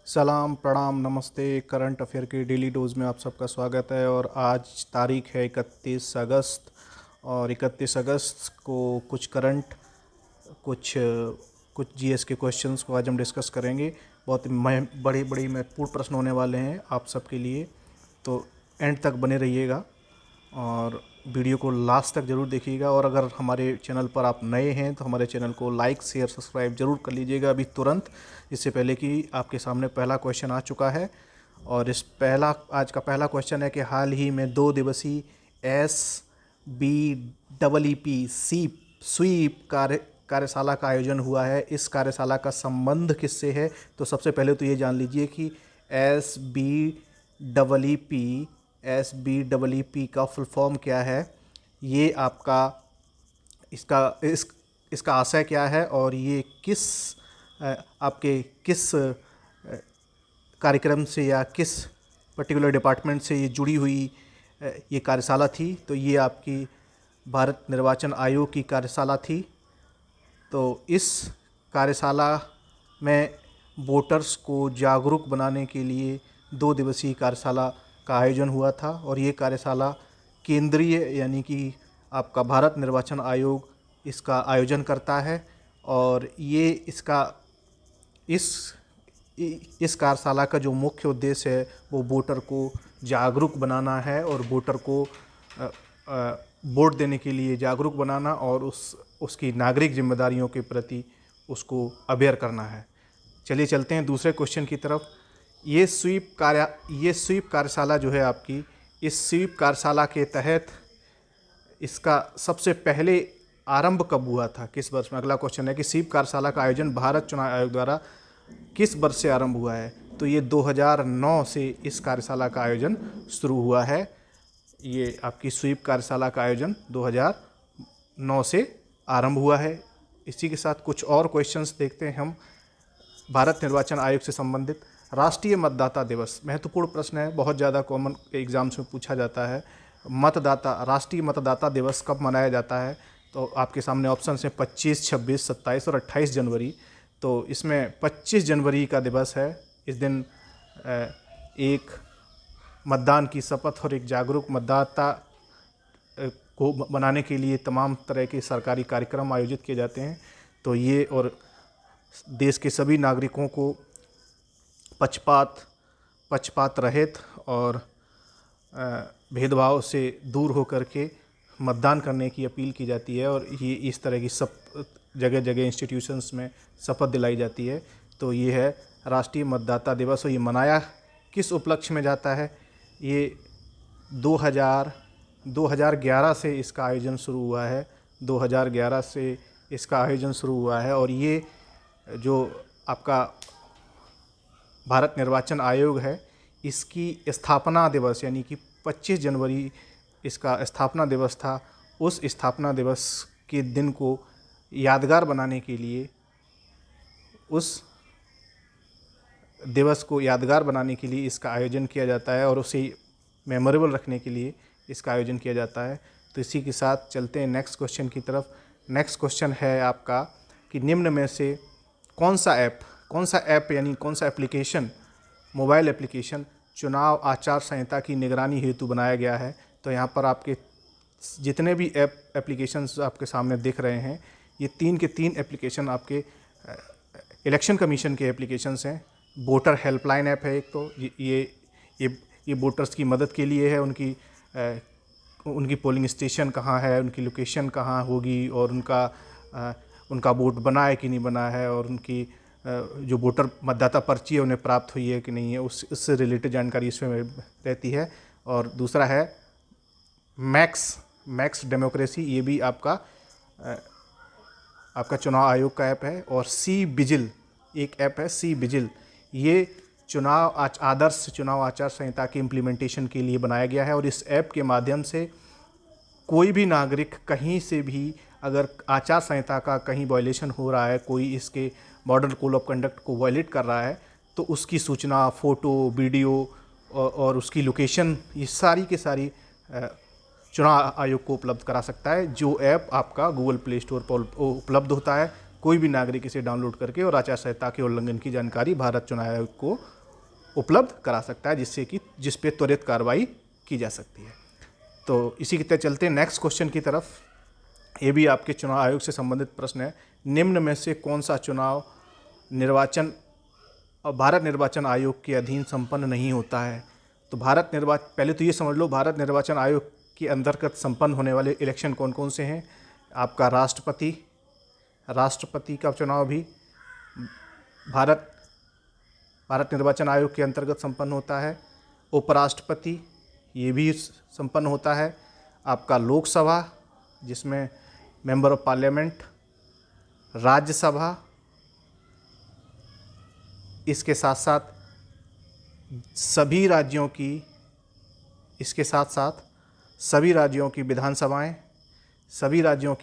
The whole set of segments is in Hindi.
सलाम प्रणाम नमस्ते। करंट अफेयर के डेली डोज में आप सबका स्वागत है। और आज तारीख है 31 अगस्त, और 31 अगस्त को कुछ करंट कुछ कुछ जीएस के क्वेश्चंस को आज हम डिस्कस करेंगे। बहुत बड़े बड़े महत्वपूर्ण प्रश्न होने वाले हैं आप सबके लिए, तो एंड तक बने रहिएगा और वीडियो को लास्ट तक ज़रूर देखिएगा। और अगर हमारे चैनल पर आप नए हैं तो हमारे चैनल को लाइक शेयर सब्सक्राइब ज़रूर कर लीजिएगा अभी तुरंत, इससे पहले कि आपके सामने पहला क्वेश्चन आ चुका है। और आज का पहला क्वेश्चन है कि हाल ही में 2 दिवसीय SBEEP स्वीप कार्यशाला का आयोजन हुआ है। इस कार्यशाला का संबंध किससे है? तो सबसे पहले तो ये जान लीजिए कि SBEEP का फुल फॉर्म क्या है, ये आपका इसका आशय क्या है, और ये आपके किस कार्यक्रम से या किस पर्टिकुलर डिपार्टमेंट से ये जुड़ी हुई ये कार्यशाला थी। तो ये आपकी भारत निर्वाचन आयोग की कार्यशाला थी। तो इस कार्यशाला में वोटर्स को जागरूक बनाने के लिए 2 दिवसीय कार्यशाला का आयोजन हुआ था। और ये कार्यशाला केंद्रीय यानी कि आपका भारत निर्वाचन आयोग इसका आयोजन करता है। और ये इस कार्यशाला का जो मुख्य उद्देश्य है वो वोटर को जागरूक बनाना है, और वोटर को वोट देने के लिए जागरूक बनाना और उसकी नागरिक जिम्मेदारियों के प्रति उसको अवेयर करना है। चलिए चलते हैं दूसरे क्वेश्चन की तरफ। ये स्वीप कार्यशाला जो है आपकी, इस स्वीप कार्यशाला के तहत इसका सबसे पहले आरंभ कब हुआ था, किस वर्ष में? अगला क्वेश्चन है कि स्वीप कार्यशाला का आयोजन भारत चुनाव आयोग द्वारा किस वर्ष से आरंभ हुआ है? तो ये 2009 से इस कार्यशाला का आयोजन शुरू हुआ है। ये आपकी स्वीप कार्यशाला का आयोजन 2009 से आरंभ हुआ है। इसी के साथ कुछ और क्वेश्चंस देखते हैं हम भारत निर्वाचन आयोग से संबंधित। राष्ट्रीय मतदाता दिवस महत्वपूर्ण प्रश्न है, बहुत ज़्यादा कॉमन एग्जाम्स में पूछा जाता है। राष्ट्रीय मतदाता दिवस कब मनाया जाता है? तो आपके सामने ऑप्शन हैं 25, 26, 27 और 28 जनवरी। तो इसमें 25 जनवरी का दिवस है। इस दिन एक मतदान की शपथ और एक जागरूक मतदाता को बनाने के लिए तमाम तरह के सरकारी कार्यक्रम आयोजित किए जाते हैं। तो ये और देश के सभी नागरिकों को पक्षपात रहित और भेदभाव से दूर होकर के मतदान करने की अपील की जाती है। और ये इस तरह की जगह जगह इंस्टीट्यूशंस में शपथ दिलाई जाती है। तो ये है राष्ट्रीय मतदाता दिवस। और ये मनाया किस उपलक्ष्य में जाता है? ये 2011 से इसका आयोजन शुरू हुआ है। 2011 से इसका आयोजन शुरू हुआ है। और ये जो आपका भारत निर्वाचन आयोग है, इसकी स्थापना दिवस यानी कि 25 जनवरी इसका स्थापना दिवस था। उस स्थापना दिवस के दिन को यादगार बनाने के लिए, उस दिवस को यादगार बनाने के लिए इसका आयोजन किया जाता है, और उसे मेमोरेबल रखने के लिए इसका आयोजन किया जाता है। तो इसी के साथ चलते हैं नेक्स्ट क्वेश्चन की तरफ। नेक्स्ट क्वेश्चन है आपका कि निम्न में से कौन सा ऐप यानी कौन सा एप्लीकेशन, मोबाइल एप्लीकेशन चुनाव आचार संहिता की निगरानी हेतु बनाया गया है? तो यहाँ पर आपके जितने भी एप्लीकेशंस आपके सामने दिख रहे हैं, ये 3 के 3 एप्लीकेशन आपके इलेक्शन कमीशन के एप्लीकेशंस हैं। वोटर हेल्पलाइन ऐप है एक, तो ये वोटर्स की मदद के लिए है। उनकी पोलिंग स्टेशन कहाँ है, उनकी लोकेशन कहाँ होगी, और उनका वोट बना है कि नहीं बना है, और उनकी जो वोटर मतदाता पर्ची है उन्हें प्राप्त हुई है कि नहीं है, उससे रिलेटेड जानकारी इसमें रहती है। और दूसरा है मैक्स डेमोक्रेसी, ये भी आपका चुनाव आयोग का ऐप है। और सी विजिल एक ऐप है, सी विजिल, ये आदर्श चुनाव आचार संहिता की इम्प्लीमेंटेशन के लिए बनाया गया है। और इस ऐप के माध्यम से कोई भी नागरिक कहीं से भी अगर आचार संहिता का कहीं वायलेशन हो रहा है, कोई इसके मॉडल कोड ऑफ कंडक्ट को वायलेट कर रहा है, तो उसकी सूचना, फ़ोटो, वीडियो और उसकी लोकेशन, ये सारी की सारी चुनाव आयोग को उपलब्ध करा सकता है। जो ऐप आपका गूगल प्ले स्टोर पर उपलब्ध होता है। कोई भी नागरिक इसे डाउनलोड करके और आचार संहिता के उल्लंघन की जानकारी भारत चुनाव आयोग को उपलब्ध करा सकता है, जिस पे त्वरित कार्रवाई की जा सकती है। तो इसी की तरह चलते हैं नेक्स्ट क्वेश्चन की तरफ। ये भी आपके चुनाव आयोग से संबंधित प्रश्न है। निम्न में से कौन सा चुनाव भारत निर्वाचन आयोग के अधीन संपन्न नहीं होता है? तो पहले तो ये समझ लो, भारत निर्वाचन आयोग के अंतर्गत संपन्न होने वाले इलेक्शन कौन कौन से हैं। आपका राष्ट्रपति का चुनाव भी भारत निर्वाचन आयोग के अंतर्गत संपन्न होता है। उपराष्ट्रपति ये भी संपन्न होता है। आपका लोकसभा, जिसमें मेंबर ऑफ पार्लियामेंट, राज्यसभा, इसके साथ साथ सभी राज्यों की विधानसभाएं, सभी राज्यों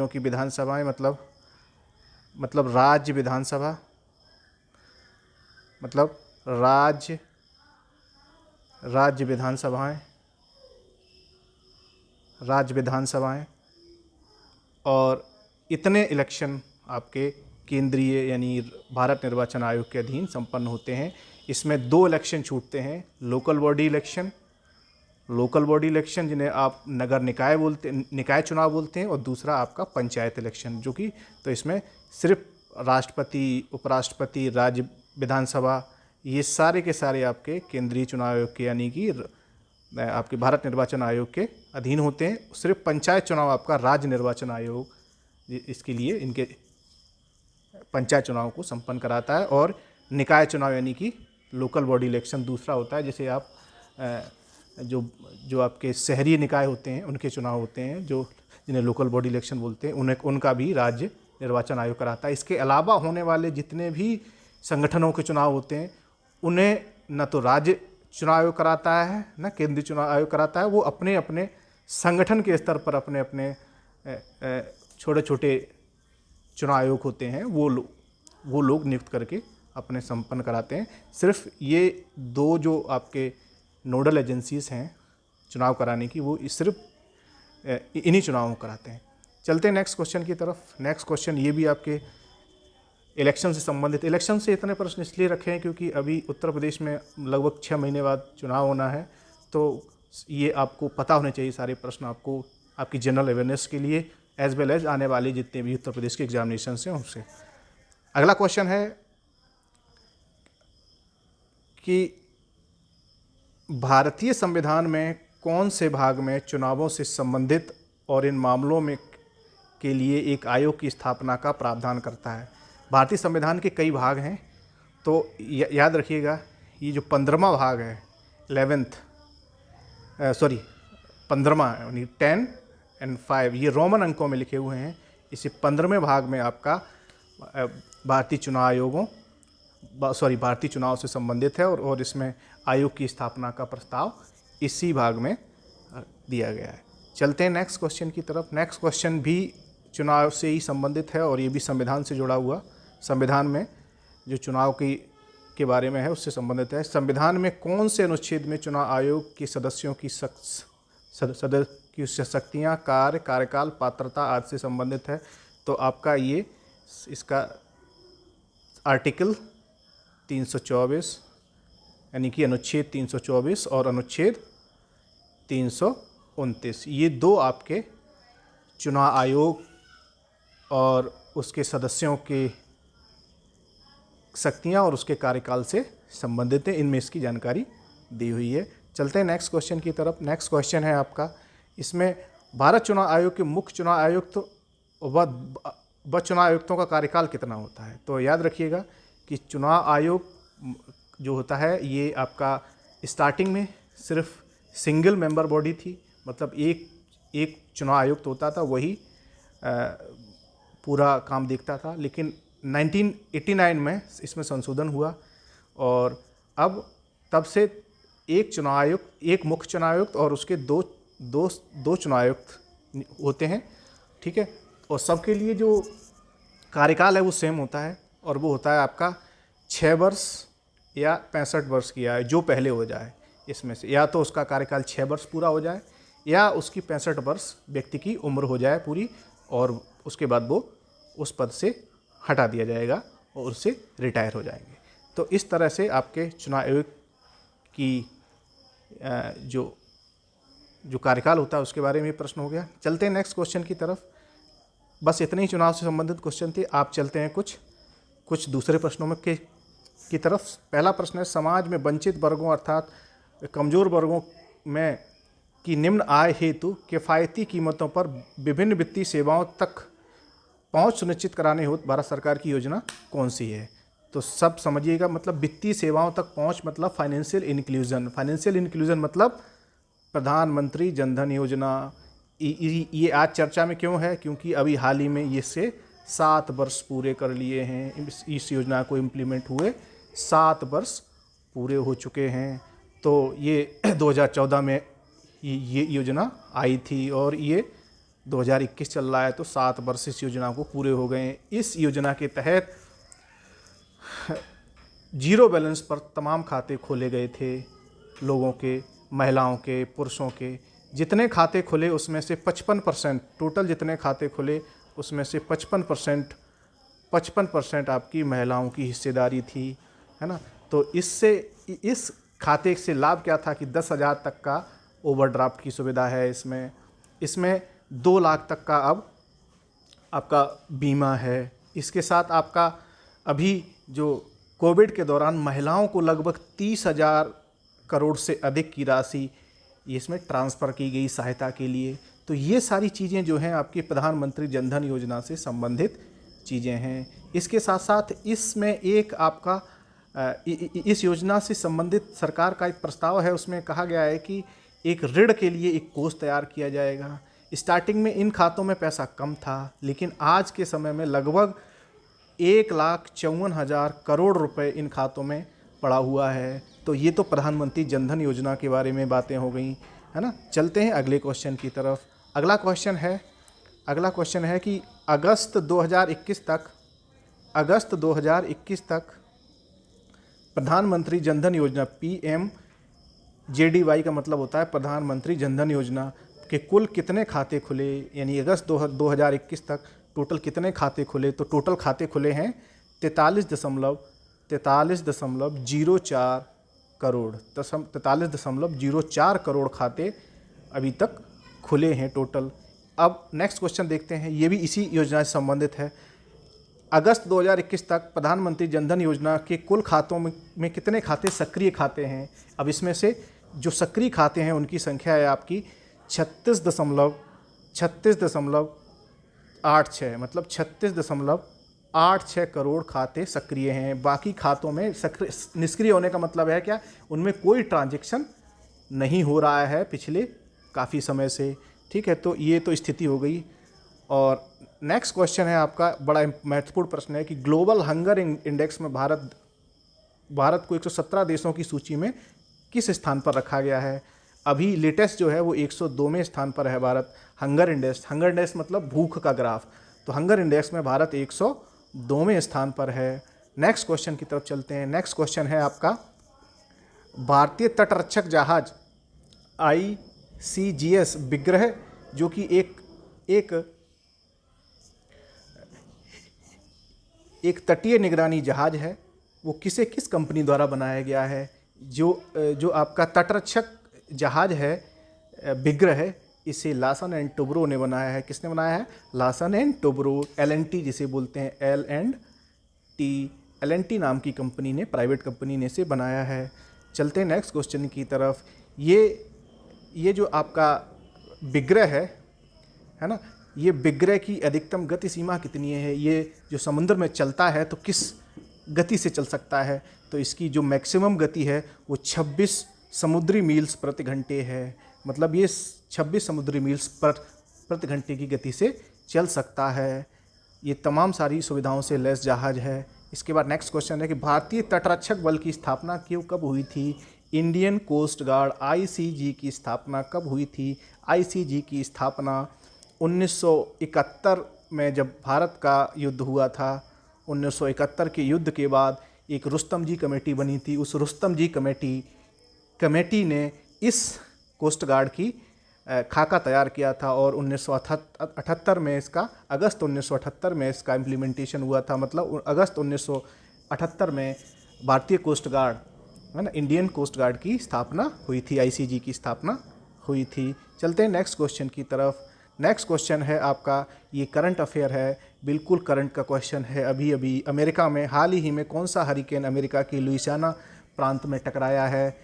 की विधानसभाएं मतलब राज्य विधानसभा, मतलब राज्य विधानसभाएं और इतने इलेक्शन आपके केंद्रीय यानी भारत निर्वाचन आयोग के अधीन संपन्न होते हैं। इसमें 2 इलेक्शन छूटते हैं। लोकल बॉडी इलेक्शन जिन्हें आप नगर निकाय चुनाव बोलते हैं, और दूसरा आपका पंचायत इलेक्शन, जो कि तो इसमें सिर्फ राष्ट्रपति, उपराष्ट्रपति, राज्य विधानसभा, ये सारे के सारे आपके केंद्रीय चुनाव आयोग के यानी कि आपके भारत निर्वाचन आयोग के अधीन होते हैं। सिर्फ पंचायत चुनाव आपका राज्य निर्वाचन आयोग इसके लिए इनके पंचायत चुनाव को संपन्न कराता है, और निकाय चुनाव यानी कि लोकल बॉडी इलेक्शन दूसरा होता है, जिसे आप जो आपके शहरी निकाय होते हैं उनके चुनाव होते हैं, जिन्हें लोकल बॉडी इलेक्शन बोलते हैं, उनका भी राज्य निर्वाचन आयोग कराता है। इसके अलावा होने वाले जितने भी संगठनों के चुनाव होते हैं उन्हें न तो राज्य चुनाव आयोग कराता है न केंद्रीय चुनाव आयोग कराता है। वो अपने अपने संगठन के स्तर पर अपने अपने छोटे छोटे चुनाव आयोग होते हैं, वो लोग नियुक्त करके अपने संपन्न कराते हैं। सिर्फ ये 2 जो आपके नोडल एजेंसीज हैं चुनाव कराने की, वो सिर्फ इन्हीं चुनावों को कराते हैं। चलते हैं नेक्स्ट क्वेश्चन की तरफ। नेक्स्ट क्वेश्चन ये भी आपके इलेक्शन से संबंधित। इलेक्शन से इतने प्रश्न इसलिए रखे हैं क्योंकि अभी उत्तर प्रदेश में लगभग 6 महीने बाद चुनाव होना है, तो ये आपको पता होने चाहिए सारे प्रश्न, आपको आपकी जनरल अवेयरनेस के लिए, एज वेल एज आने वाले जितने भी उत्तर प्रदेश के एग्जामिनेशन हैं उनसे। अगला क्वेश्चन है कि भारतीय संविधान में कौन से भाग में चुनावों से संबंधित और इन मामलों में के लिए एक आयोग की स्थापना का प्रावधान करता है? भारतीय संविधान के कई भाग हैं, तो याद रखिएगा ये जो 15वां भाग है, 15वां यानी 10 और 5, ये रोमन अंकों में लिखे हुए हैं। इसी 15वें भाग में आपका भारतीय चुनाव से संबंधित है, और इसमें आयोग की स्थापना का प्रस्ताव इसी भाग में दिया गया है। चलते हैं नेक्स्ट क्वेश्चन की तरफ। नेक्स्ट क्वेश्चन भी चुनाव से ही संबंधित है और ये भी संविधान से जुड़ा हुआ, संविधान में जो चुनाव के बारे में है उससे संबंधित है। संविधान में कौन से अनुच्छेद में चुनाव आयोग के सदस्यों की शक्तियाँ, कार्यकाल, पात्रता आदि से संबंधित है? तो आपका इसका आर्टिकल 324 यानी कि अनुच्छेद 324 और अनुच्छेद 329, ये 2 आपके चुनाव आयोग और उसके सदस्यों के शक्तियाँ और उसके कार्यकाल से संबंधित है। इनमें इसकी जानकारी दी हुई है। चलते हैं नेक्स्ट क्वेश्चन की तरफ। नेक्स्ट क्वेश्चन है आपका, इसमें भारत चुनाव आयोग के मुख्य चुनाव आयुक्त व चुनाव आयुक्तों का कार्यकाल कितना होता है? तो याद रखिएगा कि चुनाव आयोग जो होता है ये आपका स्टार्टिंग में सिर्फ सिंगल मेंबर बॉडी थी, मतलब एक चुनाव आयुक्त होता था, वही पूरा काम देखता था। लेकिन 1989 में इसमें संशोधन हुआ और अब तब से एक मुख्य चुनाव आयुक्त और उसके दो चुनाव आयुक्त होते हैं, ठीक है। और सबके लिए जो कार्यकाल है वो सेम होता है, और वो होता है आपका 6 वर्ष या 65 वर्ष की आयु, जो पहले हो जाए इसमें से, या तो उसका कार्यकाल 6 वर्ष पूरा हो जाए या उसकी 65 वर्ष व्यक्ति की उम्र हो जाए पूरी, और उसके बाद वो उस पद से हटा दिया जाएगा और उससे रिटायर हो जाएंगे। तो इस तरह से आपके चुनाव आयोग की जो कार्यकाल होता है उसके बारे में प्रश्न हो गया। चलते हैं नेक्स्ट क्वेश्चन की तरफ। बस इतने ही चुनाव से संबंधित क्वेश्चन थे। आप चलते हैं कुछ दूसरे प्रश्नों में की तरफ। पहला प्रश्न है, समाज में वंचित वर्गों अर्थात कमज़ोर वर्गों में की निम्न आय हेतु किफ़ायती कीमतों पर विभिन्न वित्तीय सेवाओं तक पहुंच सुनिश्चित कराने हेतु भारत सरकार की योजना कौन सी है? तो सब समझिएगा, मतलब वित्तीय सेवाओं तक पहुंच मतलब फाइनेंशियल इंक्लूजन। फाइनेंशियल इंक्लूजन मतलब प्रधानमंत्री जनधन योजना। ये आज चर्चा में क्यों है? क्योंकि अभी हाल ही में इससे 7 वर्ष पूरे कर लिए हैं। इस योजना को इम्प्लीमेंट हुए 7 वर्ष पूरे हो चुके हैं। तो ये 2014 में ये योजना आई थी और ये 2021 चल रहा है, तो 7 वर्ष इस योजना को पूरे हो गए हैं। इस योजना के तहत जीरो बैलेंस पर तमाम खाते खोले गए थे लोगों के, महिलाओं के, पुरुषों के। जितने खाते खुले उसमें से 55%, टोटल जितने खाते खुले उसमें से 55% आपकी महिलाओं की हिस्सेदारी थी, है ना। तो इस खाते से लाभ क्या था कि 10,000 तक का ओवरड्राफ्ट की सुविधा है इसमें 2 लाख तक का अब आपका बीमा है। इसके साथ आपका अभी जो कोविड के दौरान महिलाओं को लगभग 30,000 करोड़ से अधिक की राशि इसमें ट्रांसफ़र की गई सहायता के लिए। तो ये सारी चीज़ें जो हैं आपकी प्रधानमंत्री जनधन योजना से संबंधित चीज़ें हैं। इसके साथ साथ इसमें एक आपका इस योजना से संबंधित सरकार का एक प्रस्ताव है। उसमें कहा गया है कि एक ऋण के लिए एक कोष तैयार किया जाएगा। स्टार्टिंग में इन खातों में पैसा कम था, लेकिन आज के समय में लगभग 1,54,000 करोड़ रुपए इन खातों में पड़ा हुआ है। तो ये तो प्रधानमंत्री जनधन योजना के बारे में बातें हो गई, है ना। चलते हैं अगले क्वेश्चन की तरफ। अगला क्वेश्चन है कि अगस्त 2021 तक प्रधानमंत्री जनधन योजना PMJDY का मतलब होता है प्रधानमंत्री जनधन योजना के कुल कितने खाते खुले, यानी अगस्त 2021 तक टोटल कितने खाते खुले? तो टोटल खाते खुले हैं 43.04 करोड़ 43.04 करोड़ खाते अभी तक खुले हैं टोटल। अब नेक्स्ट क्वेश्चन देखते हैं, ये भी इसी योजना से संबंधित है। अगस्त 2021 तक प्रधानमंत्री जनधन योजना के कुल खातों में कितने खाते सक्रिय खाते हैं? अब इसमें से जो सक्रिय खाते हैं उनकी संख्या है आपकी 36.86, मतलब 36.86 करोड़ खाते सक्रिय हैं। बाकी खातों में निष्क्रिय होने का मतलब है क्या? उनमें कोई ट्रांजैक्शन नहीं हो रहा है पिछले काफ़ी समय से, ठीक है। तो ये तो स्थिति हो गई। और नेक्स्ट क्वेश्चन है आपका, बड़ा महत्वपूर्ण प्रश्न है कि ग्लोबल हंगर इंडेक्स में भारत को 117 देशों की सूची में किस स्थान पर रखा गया है? अभी लेटेस्ट जो है वो 102वें स्थान पर है भारत। हंगर इंडेक्स मतलब भूख का ग्राफ। तो हंगर इंडेक्स में भारत 102वें स्थान पर है। नेक्स्ट क्वेश्चन की तरफ चलते हैं। नेक्स्ट क्वेश्चन है आपका, भारतीय तटरक्षक जहाज ICGS विग्रह जो कि एक तटीय निगरानी जहाज है, वो किस कंपनी द्वारा बनाया गया है? जो आपका तटरक्षक जहाज है विग्रह, इसे लार्सन एंड टुब्रो ने बनाया है। किसने बनाया है? लार्सन एंड टुब्रो, LNT जिसे बोलते हैं, LNT नाम की कंपनी ने, प्राइवेट कंपनी ने इसे बनाया है। चलते हैं नेक्स्ट क्वेश्चन की तरफ। ये जो आपका विग्रह है ना, ये विग्रह की अधिकतम गति सीमा कितनी है? ये जो समुद्र में चलता है तो किस गति से चल सकता है? तो इसकी जो मैक्सिमम गति है वो 26 समुद्री मील्स प्रति घंटे है। मतलब ये 26 समुद्री मील्स प्रति घंटे की गति से चल सकता है। ये तमाम सारी सुविधाओं से लैस जहाज है। इसके बाद नेक्स्ट क्वेश्चन है कि भारतीय तटरक्षक बल की स्थापना कब हुई थी? इंडियन कोस्ट गार्ड ICG की स्थापना कब हुई थी? ICG की स्थापना 1971 में जब भारत का युद्ध हुआ था। 1971 के युद्ध के बाद एक रुस्तम जी कमेटी बनी थी। उस रुस्तम जी कमेटी ने इस कोस्ट गार्ड की खाका तैयार किया था और 1978 में इसका अगस्त 1978 में इसका इम्प्लीमेंटेशन हुआ था। मतलब अगस्त 1978 में भारतीय कोस्ट गार्ड, है ना, इंडियन कोस्ट गार्ड की स्थापना हुई थी, आईसीजी की स्थापना हुई थी। चलते हैं नेक्स्ट क्वेश्चन की तरफ। नेक्स्ट क्वेश्चन है आपका, ये करंट अफेयर है, बिल्कुल करंट का क्वेश्चन है। अभी अभी अमेरिका में हाल ही में कौन सा हरिकेन अमेरिका की लुइसियाना प्रांत में टकराया है?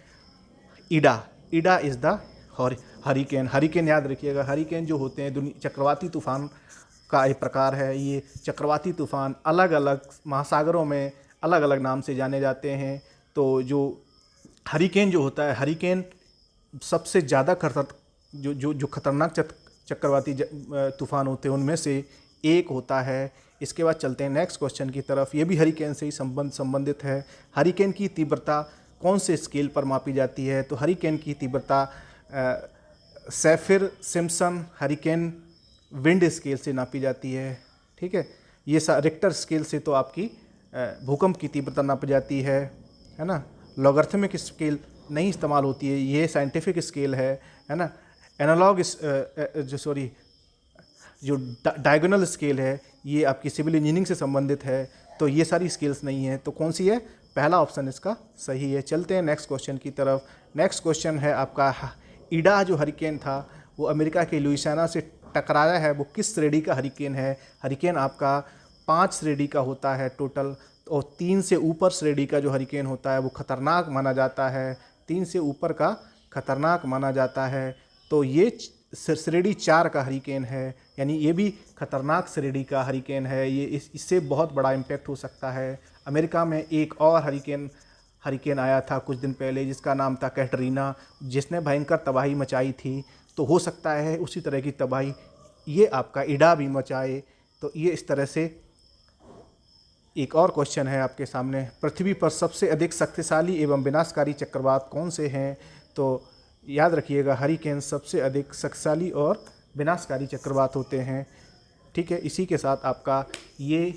ईडा। ईडा इज़ द हरिकेन। हरिकेन याद रखिएगा, हरिकेन जो होते हैं चक्रवाती तूफान का एक प्रकार है। ये चक्रवाती तूफान अलग अलग महासागरों में अलग अलग नाम से जाने जाते हैं। तो जो हरिकेन जो होता है, हरिकेन सबसे ज़्यादा जो खतरनाक चक्रवाती तूफान होते हैं उनमें से एक होता है। इसके बाद चलते हैं नेक्स्ट क्वेश्चन की तरफ। ये भी हरिकेन से ही संबंधित है। हरिकेन की तीव्रता कौन से स्केल पर मापी जाती है? तो हरिकेन की तीव्रता सैफिर सिम्पसन हरिकेन विंड स्केल से नापी जाती है। ठीक है, ये रिक्टर स्केल से तो आपकी भूकंप की तीव्रता नापी जाती है ना। लॉगरिथमिक स्केल नहीं इस्तेमाल होती है, ये साइंटिफिक स्केल है ना। एनालॉग जो डायगोनल स्केल है ये आपकी सिविल इंजीनियरिंग से संबंधित है, तो ये सारी स्केल्स नहीं है। तो कौन सी है? पहला ऑप्शन इसका सही है। चलते हैं नेक्स्ट क्वेश्चन की तरफ। नेक्स्ट क्वेश्चन है आपका, ईडा जो हरिकेन था वो अमेरिका के लुइसियाना से टकराया है, वो किस श्रेणी का हरिकेन है? हरिकेन आपका 5 श्रेणी का होता है टोटल, और 3 से ऊपर श्रेणी का जो हरिकेन होता है वो खतरनाक माना जाता है। 3 से ऊपर का खतरनाक माना जाता है। तो ये श्रेणी 4 का हरिकेन है, यानी ये भी खतरनाक श्रेणी का हरिकेन है। ये इससे बहुत बड़ा इम्पैक्ट हो सकता है। अमेरिका में एक और हरिकेन आया था कुछ दिन पहले जिसका नाम था कैटरीना, जिसने भयंकर तबाही मचाई थी। तो हो सकता है उसी तरह की तबाही ये आपका ईडा भी मचाए। तो ये इस तरह से। एक और क्वेश्चन है आपके सामने, पृथ्वी पर सबसे अधिक शक्तिशाली एवं विनाशकारी चक्रवात कौन से हैं? तो याद रखिएगा, हरिकेन सबसे अधिक शक्तिशाली और विनाशकारी चक्रवात होते हैं। ठीक है, इसी के साथ आपका ये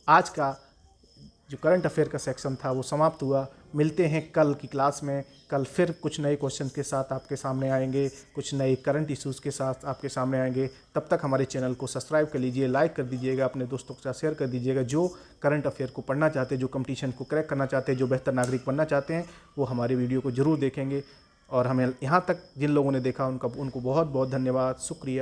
आज का जो करंट अफेयर का सेक्शन था वो समाप्त हुआ। मिलते हैं कल की क्लास में। कल फिर कुछ नए क्वेश्चन के साथ आपके सामने आएंगे, कुछ नए करंट इश्यूज़ के साथ आपके सामने आएंगे। तब तक हमारे चैनल को सब्सक्राइब कर लीजिए, लाइक कर दीजिएगा, अपने दोस्तों के साथ शेयर कर दीजिएगा। जो करंट अफेयर को पढ़ना चाहते हैं, जो कंपटीशन को क्रैक करना चाहते हैं, जो बेहतर नागरिक बनना चाहते हैं, वो हमारे वीडियो को ज़रूर देखेंगे। और हमें यहाँ तक जिन लोगों ने देखा उनको बहुत बहुत धन्यवाद, शुक्रिया।